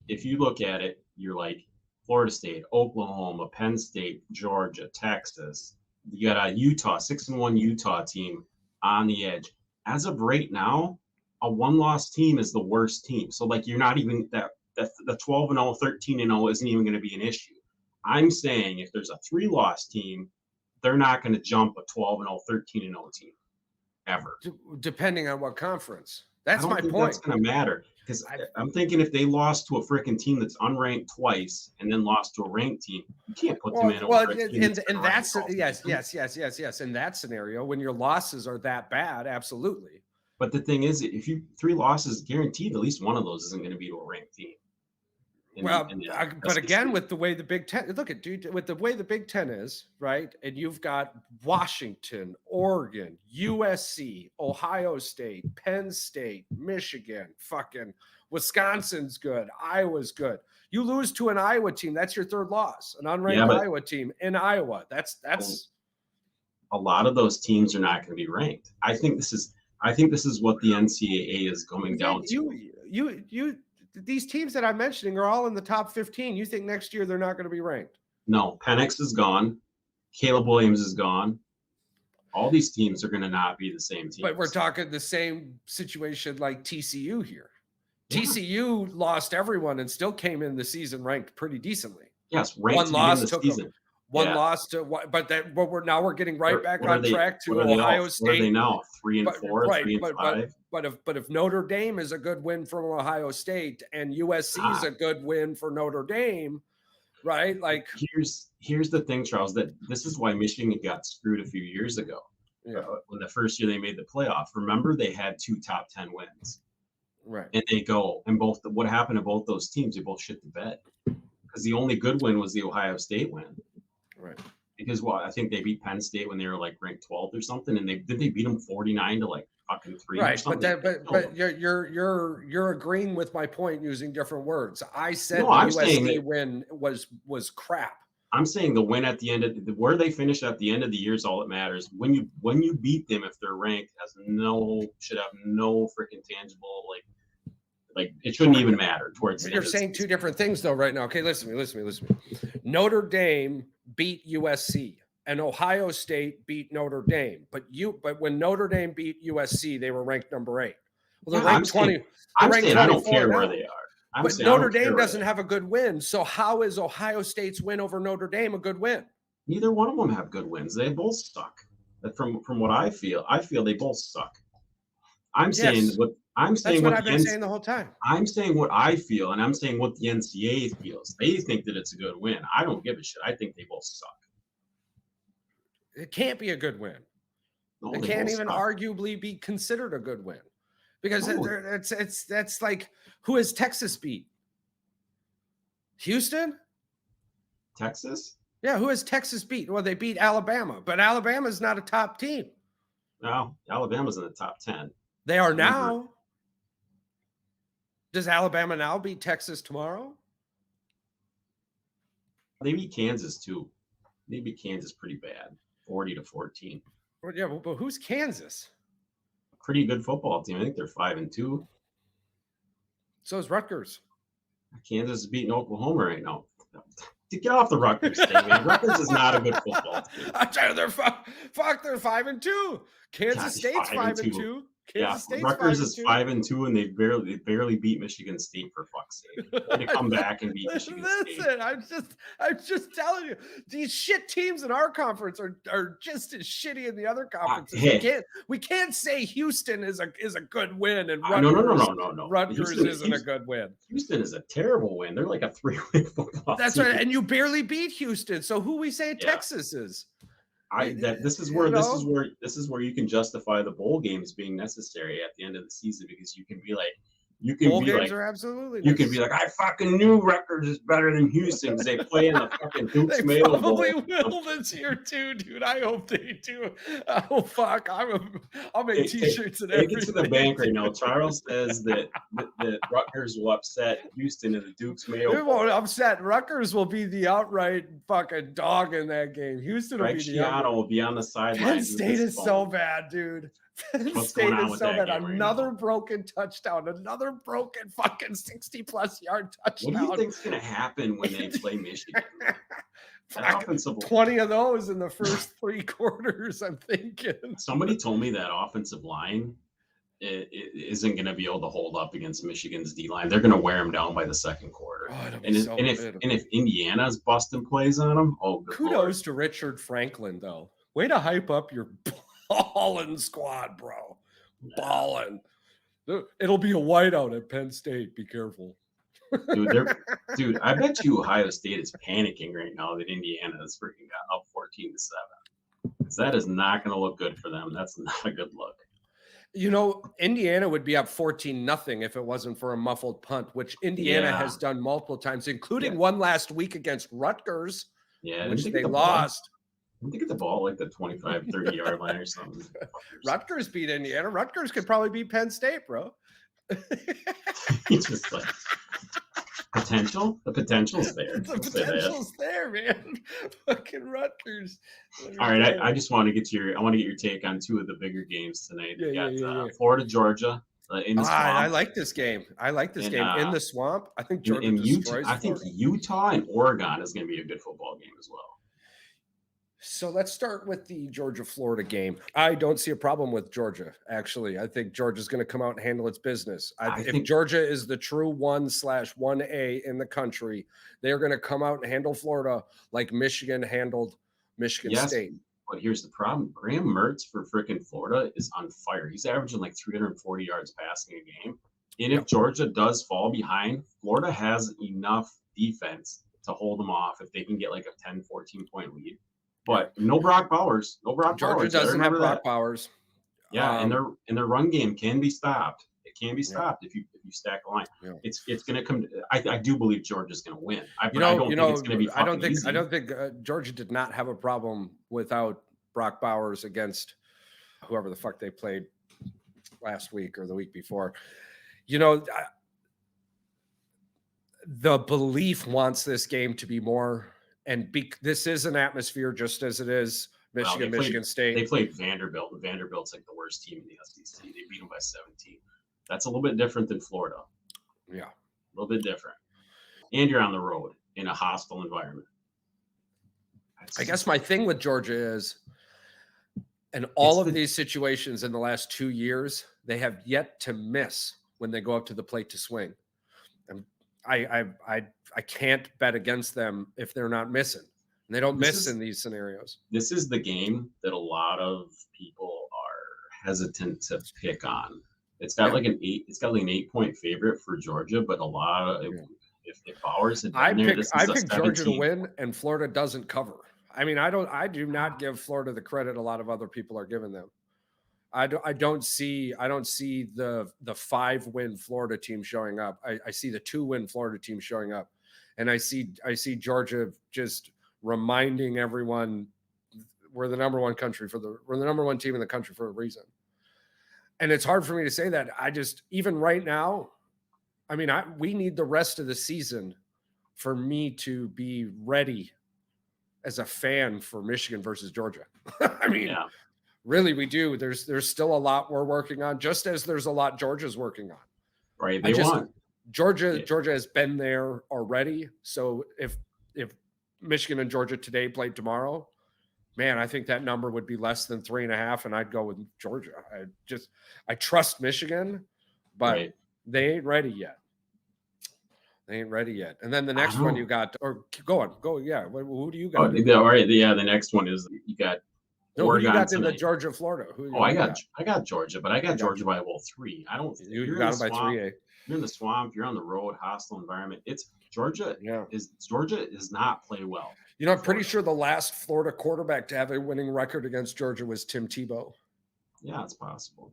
if you look at it, you're like Florida State, Oklahoma, Penn State, Georgia, Texas. You got a Utah, 6-1 Utah team on the edge. As of right now, a 1-loss team is the worst team. So like you're not even the 12-0, 13-0 isn't even going to be an issue. I'm saying if there's a 3-loss team, they're not going to jump a 12-0, 13-0 team ever. Depending on what conference. That's my point. That's going to matter because I'm thinking if they lost to a freaking team that's unranked twice and then lost to a ranked team, you can't put them in. And that's yes. In that scenario, when your losses are that bad, absolutely. But the thing is, if you 3 losses, guaranteed at least one of those isn't going to be to a ranked team. Well, in the but again, SEC. with the way the Big Ten, look at dude, with the way the Big Ten is, right? And you've got Washington, Oregon, USC, Ohio State, Penn State, Michigan, fucking Wisconsin's good, Iowa's good. You lose to an Iowa team, that's your third loss. An unranked but Iowa team in Iowa. That's a lot of those teams are not going to be ranked. I think this is what the NCAA is going down to. You these teams that I'm mentioning are all in the top 15. You think next year they're not going to be ranked? No, Penix is gone. Caleb Williams is gone. All these teams are going to not be the same teams. But we're talking the same situation like TCU here. Yeah. TCU lost everyone and still came in the season ranked pretty decently. Yes, ranked one loss the took season. One loss to but we're getting right back on track to Ohio State. What are they now? 3 and 4, right, 3 and 5. But if Notre Dame is a good win from Ohio State and USC is a good win for Notre Dame, right? Like here's the thing, Charles, that this is why Michigan got screwed a few years ago. Yeah. When the first year they made the playoff. Remember, they had 2 top 10 wins. Right. And they go, and what happened to both those teams? They both shit the bed. Because the only good win was the Ohio State win. Right. Because I think they beat Penn State when they were like ranked 12th or something, and they beat them 49 to like fucking 3. Right, or something. but you're agreeing with my point using different words. I said the I'm USC win was crap. I'm saying the win at the end of where they finish at the end of the year is all that matters. When you beat them, if they're ranked, should have no freaking tangible like it shouldn't even matter towards. But you're saying two different things though right now. Okay, listen to me. Notre Dame beat USC and Ohio State beat Notre Dame. But when Notre Dame beat USC, they were ranked number 8. Well, they're ranked 20. I'm saying I don't care where they are. But Notre Dame doesn't have a good win. So how is Ohio State's win over Notre Dame a good win? Neither one of them have good wins. They both suck. From what I feel they both suck. That's what I've been saying the whole time. I'm saying what I feel, and I'm saying what the NCAA feels. They think that it's a good win. I don't give a shit. I think they both suck. It can't be a good win. It can't even arguably be considered a good win. Because that's like, who has Texas beat? Houston? Texas? Yeah, who has Texas beat? Well, they beat Alabama, but Alabama's not a top team. No, Alabama's in the top 10. They are now. Does Alabama now beat Texas tomorrow? They beat Kansas too. They beat Kansas pretty bad, 40-14. Yeah, but who's Kansas? Pretty good football team. I think they're 5-2. So is Rutgers. Kansas is beating Oklahoma right now. To get off the Rutgers thing, man. Rutgers is not a good football team. They're 5-2. Kansas State's 5-2. Rutgers is 5-2, and they barely beat Michigan State, for fuck's sake. They come back and beat Michigan State. Listen, I'm just telling you, these shit teams in our conference are just as shitty in the other conferences. We can't say Houston is a good win and no. Rutgers isn't a good win. Houston is a terrible win. They're like a 3-win football That's team. right, and you barely beat Houston. So who we say Texas is? This is where you can justify the bowl games being necessary at the end of the season, because you can be like, bowl games are absolutely you can be like, I fucking knew Rutgers is better than Houston because they play in the fucking Duke's Mayo Bowl. They probably will this year too, dude. I hope they do. Oh fuck, I'll make t-shirts and everything. Take it to the bank right now. Charles says that Rutgers will upset Houston in the Duke's Mayo Bowl. It won't upset. Rutgers will be the outright fucking dog in that game. Houston will be the Schiano will be on the sidelines. Penn State is so bad, dude. Penn State is so bad. Another broken touchdown. Another broken fucking 60+ yard touchdown. What do you think's going to happen when they play Michigan? 20 of those in the first 3 quarters, I'm thinking. Somebody told me that offensive line it isn't going to be able to hold up against Michigan's D-line. They're going to wear them down by the second quarter. If Indiana's busting plays on them, kudos to Richard Franklin, though. Way to hype up your balling squad, bro. Balling. It'll be a whiteout at Penn State. Be careful. Dude, I bet you Ohio State is panicking right now that Indiana has freaking got up 14-7. Because that is not going to look good for them. That's not a good look. Indiana would be up 14-0 if it wasn't for a muffled punt, which Indiana Yeah. has done multiple times, including Yeah. one last week against Rutgers, Yeah. which Didn't they get the ball. lost. Didn't they get the ball like the 25, 30 yard line or something? Fuckers. Rutgers beat Indiana. Rutgers could probably beat Penn State, bro. It's just like potential. The potential's there. The I'll say that. potential's there, man. Fucking Rutgers. All right, I just want to get your take on two of the bigger games tonight. Yeah, We got yeah. Florida, Georgia in the swamp. I like this game. game in the swamp. I think Georgia destroys Utah. I think Utah and Oregon is going to be a good football game as well. So let's start with the Georgia-Florida game. I don't see a problem with Georgia, actually. I think Georgia's going to come out and handle its business. If Georgia is the true 1/1A in the country, they are going to come out and handle Florida like Michigan handled Michigan State. But here's the problem. Graham Mertz for freaking Florida is on fire. He's averaging like 340 yards passing a game. And if Georgia does fall behind, Florida has enough defense to hold them off if they can get like a 10, 14-point lead. But no Brock Bowers. Georgia doesn't have Brock Bowers. Yeah, and their run game can be stopped. It can be stopped if you stack a line. Yeah. It's going to come. I do believe Georgia's going to win. I don't think it's going to be. I don't think Georgia did not have a problem without Brock Bowers against whoever the fuck they played last week or the week before. The belief wants this game to be more. And this is an atmosphere just as it is Michigan State. They played Vanderbilt, and Vanderbilt's like the worst team in the SEC. They beat them by 17. That's a little bit different than Florida. Yeah. A little bit different. And you're on the road in a hostile environment. I guess my thing with Georgia is, in all of these situations in the last 2 years, they have yet to miss when they go up to the plate to swing. And I can't bet against them if they're not missing. And they don't miss in these scenarios. This is the game that a lot of people are hesitant to pick on. It's got like an 8-point favorite for Georgia, but a lot of if Bowers had been there, I pick Georgia to win, and Florida doesn't cover. I mean, I do not give Florida the credit a lot of other people are giving them. I don't see the 5-win Florida team showing up. I see the 2-win Florida team showing up, and I see Georgia just reminding everyone we're the number one team in the country for a reason. And it's hard for me to say that. Even right now, I mean, we need the rest of the season for me to be ready as a fan for Michigan versus Georgia. I mean, really, we do. There's still a lot we're working on, just as there's a lot Georgia's working on. Right. They won. Georgia has been there already. So if Michigan and Georgia today played tomorrow, man, I think that number would be less than 3.5, and I'd go with Georgia. I trust Michigan, but they ain't ready yet. And then the next one you got, or go. Yeah. Who do you got? All right. Yeah. The next one is you got Oregon. Who you got in the Georgia, Florida? I got Georgia, but I got Georgia by 3. I don't. You got them by 3. You're in the swamp. You're on the road, hostile environment. Georgia does not play well. I'm pretty sure the last Florida quarterback to have a winning record against Georgia was Tim Tebow. Yeah, it's possible.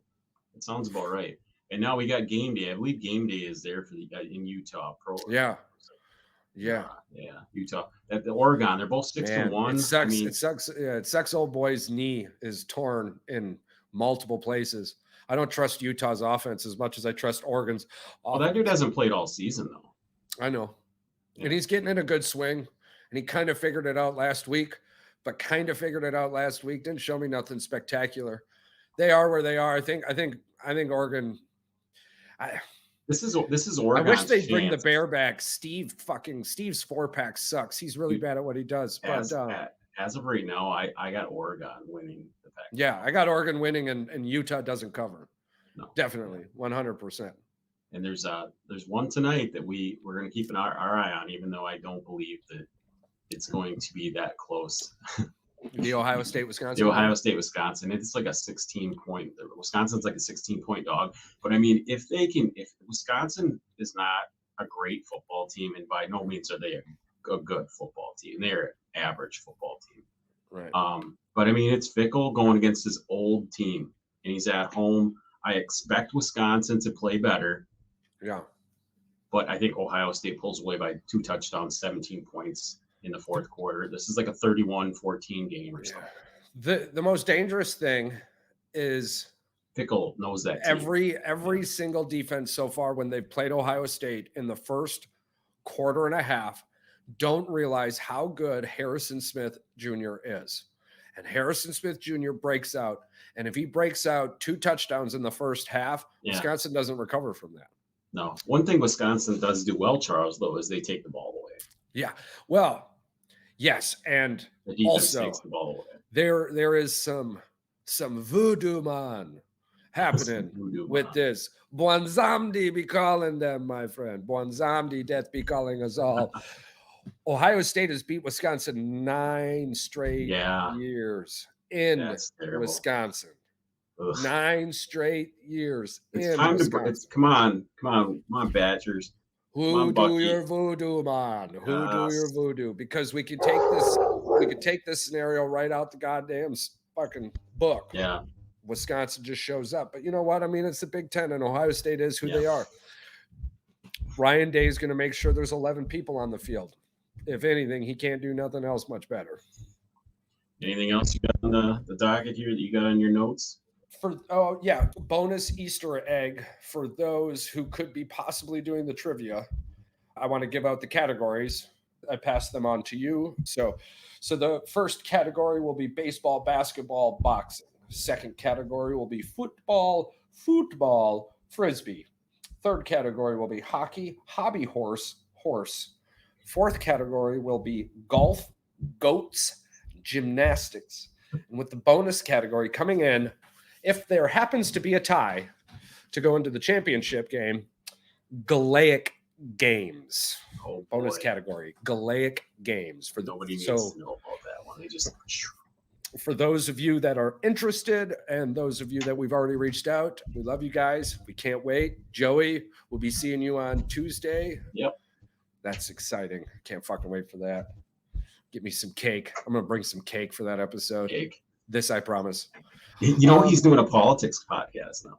It sounds about right. And now we got Gameday. I believe Gameday is there for in Utah. Yeah. Utah. The Oregon, they're both 6-1. It sucks. It sucks. Yeah, it sucks. Old boy's knee is torn in multiple places. I don't trust Utah's offense as much as I trust Oregon's. Well, that dude hasn't played all season though. I know, and he's getting in a good swing, and he kind of figured it out last week. Didn't show me nothing spectacular. They are where they are. I think Oregon. This is Oregon. I wish they'd bring the bear back. Steve's 4-pack sucks. He's really bad at what he does. As of right now, I got Oregon winning the pack. Yeah, I got Oregon winning, and Utah doesn't cover. No, definitely 100%. And there's one tonight that we're going to keep our eye on, even though I don't believe that it's going to be that close. The Ohio State, Wisconsin. It's like a 16-point. Wisconsin's like a 16-point dog. But I mean, if Wisconsin is not a great football team, and by no means are they a good football team, they're an average football team. Right. But I mean, it's Fickle going against his old team, and he's at home. I expect Wisconsin to play better. Yeah. But I think Ohio State pulls away by 2 touchdowns, 17 points in the fourth quarter. This is like a 31-14 game or something. The most dangerous thing is Pickle knows that team. Every single defense so far when they've played Ohio State in the first quarter and a half don't realize how good Harrison Smith Jr. is. And Harrison Smith Jr. breaks out. And if he breaks out 2 touchdowns in the first half, Wisconsin doesn't recover from that. No. One thing Wisconsin does do well, Charles, though, is they take the ball away. Yeah. Well, yes. And the defense also takes the ball away. There is some voodoo man happening with this. Buonzamdi be calling them, my friend. Buonzamdi, death be calling us all. Ohio State has beat Wisconsin 9 straight years in Wisconsin. Ugh. 9 straight years in Wisconsin. Come on, Badgers. Who do your voodoo, man? Who do your voodoo? Because we could take this scenario right out the goddamn fucking book. Yeah. Wisconsin just shows up. But you know what? I mean, it's the Big Ten, and Ohio State is who they are. Ryan Day is going to make sure there's 11 people on the field. If anything, he can't do nothing else much better. Anything else you got on the docket here that you got on your notes? Bonus Easter egg for those who could be possibly doing the trivia. I want to give out the categories. I pass them on to you. So the first category will be baseball, basketball, boxing. Second category will be football, frisbee. Third category will be hockey, hobby horse. Fourth category will be golf, goats, gymnastics. And with the bonus category coming in, if there happens to be a tie to go into the championship game, Galaic games. Bonus category, Galaic games. Nobody needs to know about that one. They just... For those of you that are interested and those of you that we've already reached out, we love you guys. We can't wait. Joey, we'll be seeing you on Tuesday. Yep. That's exciting. Can't fucking wait for that. Get me some cake. I'm going to bring some cake for that episode. Cake. This I promise. You know, he's doing a politics podcast now.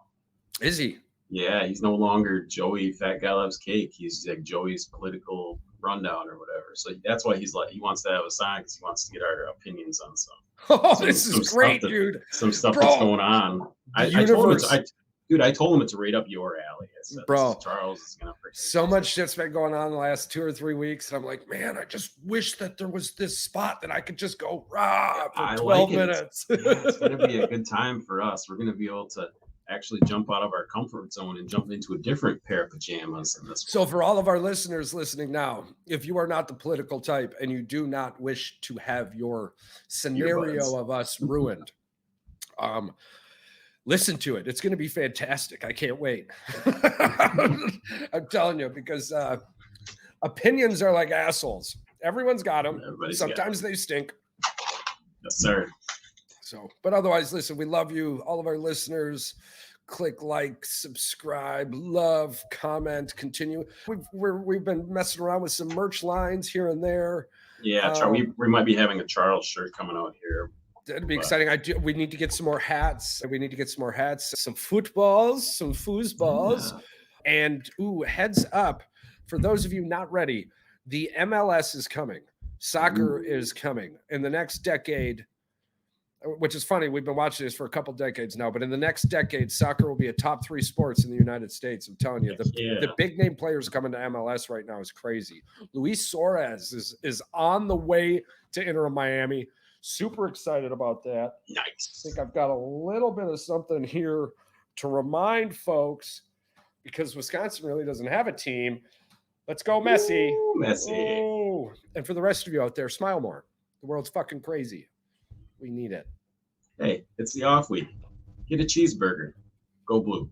Is he? Yeah, he's no longer Joey Fat Guy Loves Cake. He's like Joey's political rundown or whatever. So that's why he's like, he wants to have a sign because he wants to get our opinions on some. Oh, this is great, dude. Some stuff that's going on. I told him it's right up your alley. I said, Charles is gonna. So much shit's been going on the last 2 or 3 weeks, and I'm like, man, I just wish that there was this spot that I could just go for 12 minutes. It's gonna be a good time for us. We're gonna be able to actually jump out of our comfort zone and jump into a different pair of pajamas in this. So for all of our listeners listening now, if you are not the political type and you do not wish to have your scenario of us ruined, listen to it. It's going to be fantastic. I can't wait. I'm telling you, because opinions are like assholes. Everyone's got them. Sometimes they stink. Yes, sir. So, but otherwise, listen, we love you, all of our listeners. Click like, subscribe, love, comment, continue. We've been messing around with some merch lines here and there. Yeah, we might be having a Charles shirt coming out here. That'd be exciting. We need to get some more hats. Some footballs, some foosballs. And heads up, for those of you not ready, the MLS is coming. Soccer is coming. In the next decade, which is funny, we've been watching this for a couple decades now, but in the next decade, soccer will be a top 3 sports in the United States. I'm telling you, the big name players coming to MLS right now is crazy. Luis Suarez is on the way to Inter Miami. Super excited about that. Nice. I think I've got a little bit of something here to remind folks, because Wisconsin really doesn't have a team. Let's go, Messi. Ooh, Messi. Oh. And for the rest of you out there, smile more. The world's fucking crazy. We need it. Hey, it's the off week. Get a cheeseburger. Go Blue.